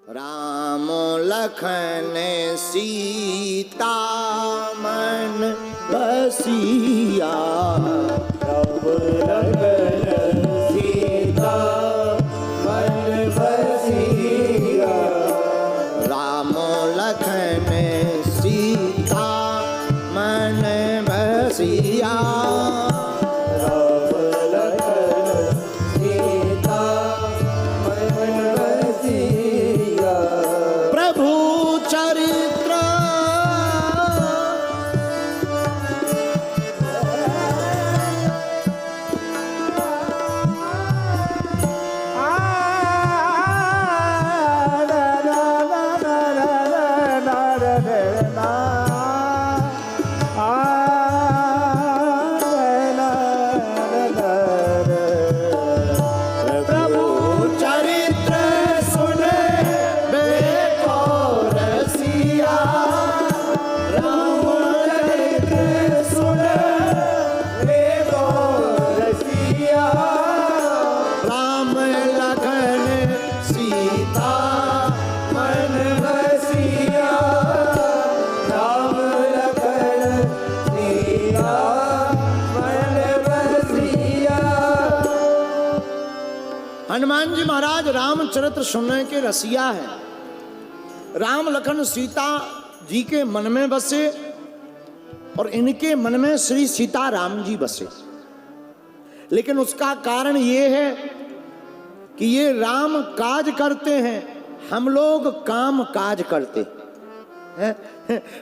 राम लखन सीता मन बसिया। राम लखन सीता मन बसिया। राम लखन सीता मन बसिया। राम लखन सीता मन बसिया। प्रभु चरित्र हनुमान जी महाराज रामचरित्र सुनने के रसिया है। राम लखन सीता जी के मन में बसे और इनके मन में श्री सीता राम जी बसे। लेकिन उसका कारण ये है कि ये राम काज करते हैं, हम लोग काम काज करते हैं।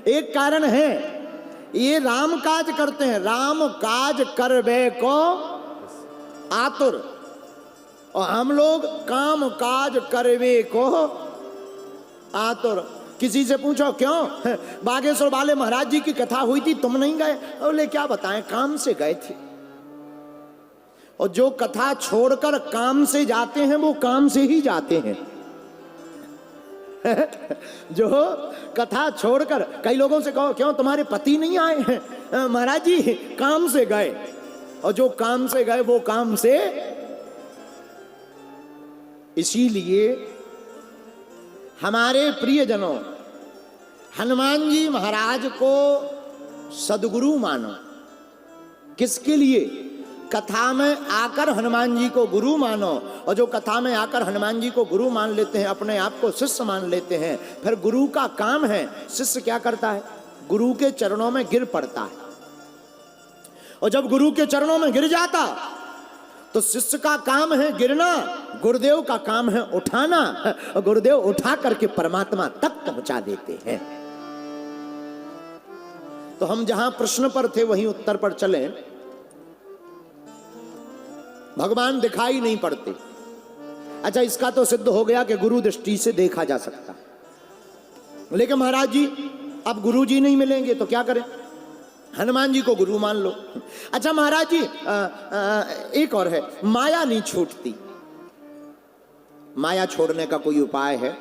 एक कारण है, ये राम काज करते हैं, राम काज करवे को आतुर, और हम लोग काम काज करवे को आतुर। किसी से पूछो क्यों बागेश्वर वाले महाराज जी की कथा हुई थी, तुम नहीं गए? बोले क्या बताएं, काम से गए थे। और जो कथा छोड़कर काम से जाते हैं वो काम से ही जाते हैं। जो कथा छोड़कर, कई लोगों से कहो क्यों तुम्हारे पति नहीं आए हैं? महाराज जी काम से गए। और जो काम से गए वो काम से। इसीलिए हमारे प्रियजनों, हनुमान जी महाराज को सदगुरु मानो। किसके लिए? कथा में आकर हनुमान जी को गुरु मानो। और जो कथा में आकर हनुमान जी को गुरु मान लेते हैं, अपने आप को शिष्य मान लेते हैं, फिर गुरु का काम है, शिष्य क्या करता है? गुरु के चरणों में गिर पड़ता है। और जब गुरु के चरणों में गिर जाता तो शिष्य का काम है गिरना, गुरुदेव का काम है उठाना। और गुरुदेव उठा करके परमात्मा तक पहुंचा देते हैं। तो हम जहां प्रश्न पर थे वहीं उत्तर पर चले। भगवान दिखाई नहीं पड़ते। अच्छा, इसका तो सिद्ध हो गया कि गुरु दृष्टि से देखा जा सकता। लेकिन महाराज जी अब गुरु जी नहीं मिलेंगे तो क्या करें? हनुमान जी को गुरु मान लो। अच्छा महाराज जी एक और है, माया नहीं छूटती। माया छोड़ने का कोई उपाय है?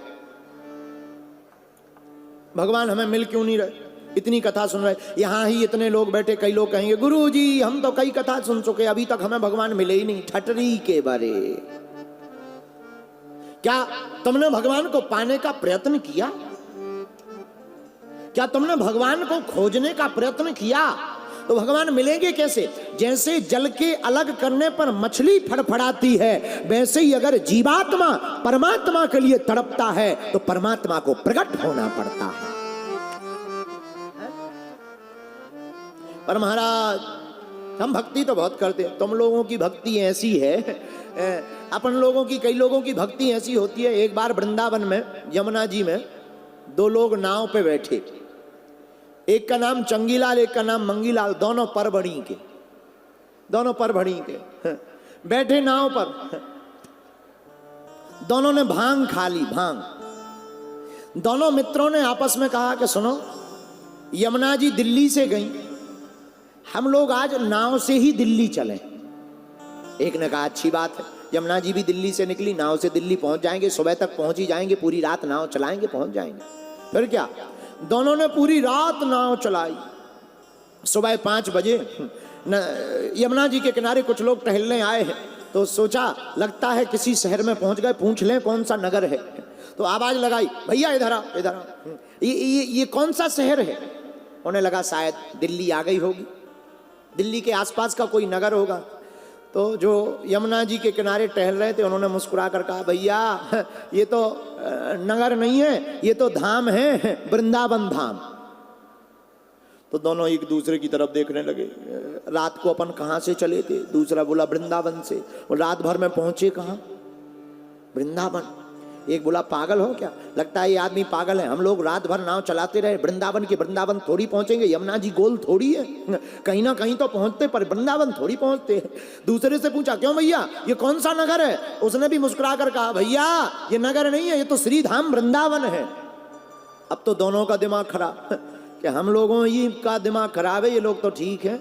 भगवान हमें मिल क्यों नहीं रहे? इतनी कथा सुन रहे, यहां ही इतने लोग बैठे, कई लोग कहेंगे गुरु जी हम तो कई कथा सुन चुके, अभी तक हमें भगवान मिले ही नहीं। ठटरी के बारे। क्या तुमने भगवान को पाने का प्रयत्न किया? क्या तुमने भगवान को खोजने का प्रयत्न किया? तो भगवान मिलेंगे कैसे? जैसे जल के अलग करने पर मछली फड़फड़ाती है, वैसे ही अगर जीवात्मा परमात्मा के लिए तड़पता है तो परमात्मा को प्रकट होना पड़ता है। पर महाराज हम भक्ति तो बहुत करते हैं, तुम लोगों की भक्ति ऐसी है, अपन लोगों की, कई लोगों की भक्ति ऐसी होती है। एक बार वृंदावन में यमुना जी में दो लोग नाव पे बैठे, एक का नाम चंगीलाल, एक का नाम मंगीलाल, दोनों परभणी के, दोनों परभणी के बैठे नाव पर। दोनों ने भांग खा ली, भांग। दोनों मित्रों ने आपस में कहा कि सुनो, यमुना जी दिल्ली से गई, हम लोग आज नाव से ही दिल्ली चलें। एक ने कहा अच्छी बात है, यमुना जी भी दिल्ली से निकली, नाव से दिल्ली पहुंच जाएंगे, सुबह तक पहुंच ही जाएंगे, पूरी रात नाव चलाएंगे, पहुंच जाएंगे। फिर क्या, दोनों ने पूरी रात नाव चलाई। सुबह 5 बजे यमुना जी के किनारे कुछ लोग टहलने आए हैं। तो सोचा लगता है किसी शहर में पहुंच गए, पूछ लें कौन सा नगर है। तो आवाज लगाई, भैया इधर आओ इधर आओ, ये कौन सा शहर है। उन्हें लगा शायद दिल्ली आ गई होगी, दिल्ली के आसपास का कोई नगर होगा। तो जो यमुना जी के किनारे टहल रहे थे उन्होंने मुस्कुरा कर कहा, भैया ये तो नगर नहीं है, ये तो धाम है, वृंदावन धाम। तो दोनों एक दूसरे की तरफ देखने लगे। रात को अपन कहाँ से चले थे? दूसरा बोला वृंदावन से। और रात भर में पहुंचे कहाँ? वृंदावन। एक बोला पागल हो क्या? लगता है ये आदमी पागल है, हम लोग रात भर नाव चलाते रहे, वृंदावन के वृंदावन थोड़ी पहुंचेंगे, यमुना जी गोल थोड़ी है, कहीं ना कहीं तो पहुंचते पर वृंदावन थोड़ी पहुंचते। दूसरे से पूछा, क्यों भैया ये कौन सा नगर है? उसने भी मुस्कुरा कर कहा, भैया ये नगर नहीं है, ये तो श्री धाम वृंदावन है। अब तो दोनों का दिमाग खराब कि हम लोगों ही का दिमाग खराब है, ये लोग तो ठीक है।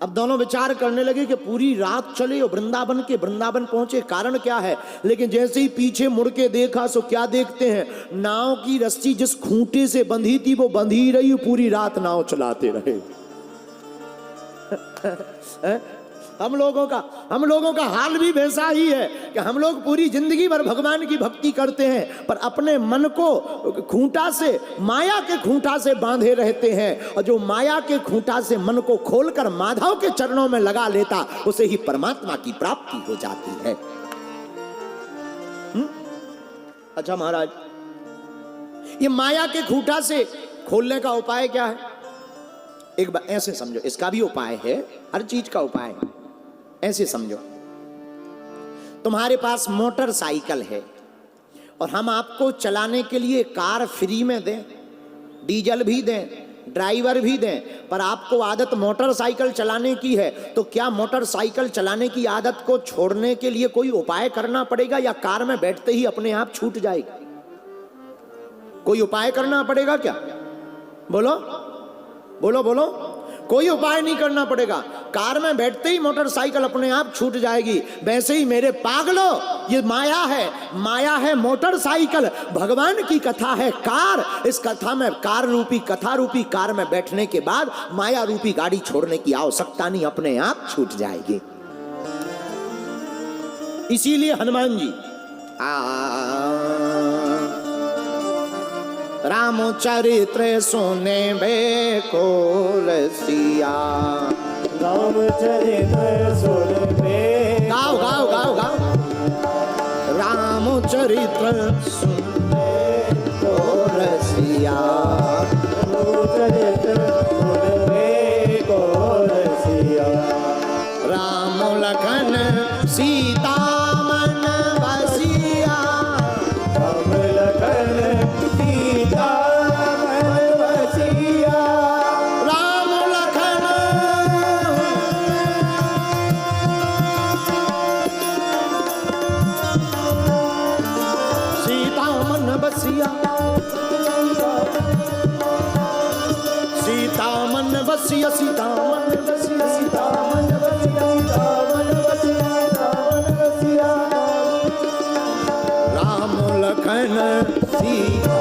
अब दोनों विचार करने लगे कि पूरी रात चले और वृंदावन के वृंदावन पहुंचे, कारण क्या है। लेकिन जैसे ही पीछे मुड़ के देखा सो क्या देखते हैं, नाव की रस्सी जिस खूंटे से बंधी थी वो बंधी रही, पूरी रात नाव चलाते रहे। हम लोगों का हाल भी वैसा ही है कि हम लोग पूरी जिंदगी भर भगवान की भक्ति करते हैं पर अपने मन को खूंटा से, माया के खूंटा से बांधे रहते हैं। और जो माया के खूंटा से मन को खोलकर माधव के चरणों में लगा लेता उसे ही परमात्मा की प्राप्ति हो जाती है। अच्छा महाराज, ये माया के खूंटा से खोलने का उपाय क्या है? एक बार ऐसे समझो, इसका भी उपाय है, हर चीज का उपाय है। ऐसे समझो, तुम्हारे पास मोटरसाइकिल है और हम आपको चलाने के लिए कार फ्री में दें, डीजल भी दें, ड्राइवर भी दें, पर आपको आदत मोटरसाइकिल चलाने की है, तो क्या मोटरसाइकिल चलाने की आदत को छोड़ने के लिए कोई उपाय करना पड़ेगा या कार में बैठते ही अपने आप छूट जाएगा? कोई उपाय करना पड़ेगा क्या? बोलो बोलो बोलो। कोई उपाय नहीं करना पड़ेगा, कार में बैठते ही मोटरसाइकिल अपने आप छूट जाएगी। वैसे ही मेरे पागलों, ये माया है मोटरसाइकिल, भगवान की कथा है कार। इस कथा में कार रूपी, कथा रूपी कार में बैठने के बाद माया रूपी गाड़ी छोड़ने की आवश्यकता नहीं, अपने आप छूट जाएगी। इसीलिए हनुमान जी रामचरित्र सुने बेको रसिया, रामचरित्र सुने गाओ गाओ गाओ गाओ। रामचरित्र सुने बेको रसिया, रामचरित्र सुने बेको रसिया। राम लखन सीता मन बसिया, राम लखन सीता मन बसिया। राम लखन सीता मन बसिया, सीता मन बसिया, सीता मन बसिया, सीता मन बसिया, सीता मन बसिया, सीता मन बसिया। राम लखन सीता